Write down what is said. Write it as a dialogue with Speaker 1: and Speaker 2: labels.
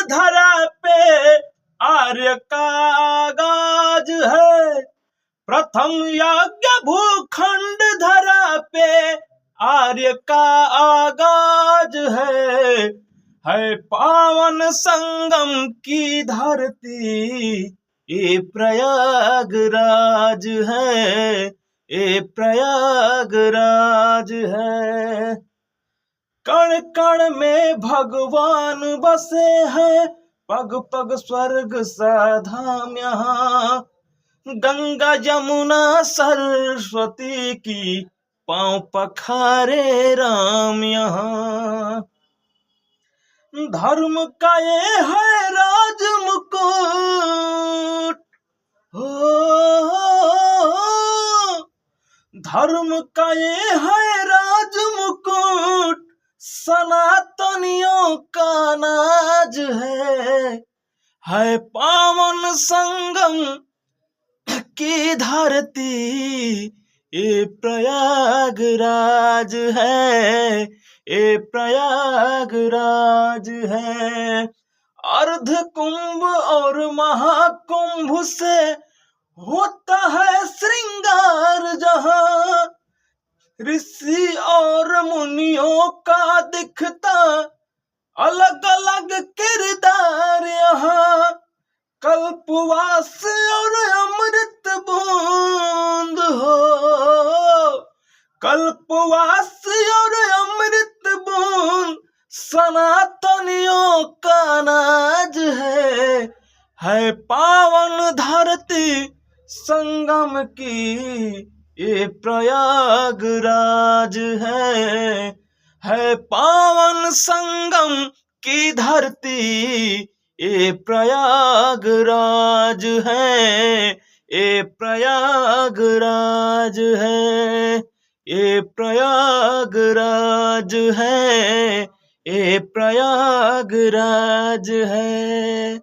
Speaker 1: धरा पे आर्य का आगाज है। प्रथम यज्ञ भूखंड धरा पे आर्य का आगाज है पावन संगम की धरती ये प्रयागराज है, ये प्रयागराज है। कण कण में भगवान बसे हैं, पग पग स्वर्ग सा धाम यहाँ। गंगा यमुना सरस्वती की पांव पखारे राम यहाँ। धर्म का ये है राज मुकुट, धर्म का ये है राज मुकुट, सनातनियों का नाज है पावन संगम की धरती ये प्रयागराज है, ये प्रयागराज है। अर्ध कुंभ और महाकुंभ से होता है श्रृंगार जहां। ऋषि और मुनियों का दिखता अलग अलग किरदार यहाँ। कल्पवास और अमृत बूंद हो, कल्पवास और अमृत बूंद सनातनियों का नाज है पावन धरती संगम की ये प्रयागराज है पावन संगम की धरती ये प्रयागराज है, ये प्रयागराज है, ये प्रयागराज है, ये प्रयागराज है।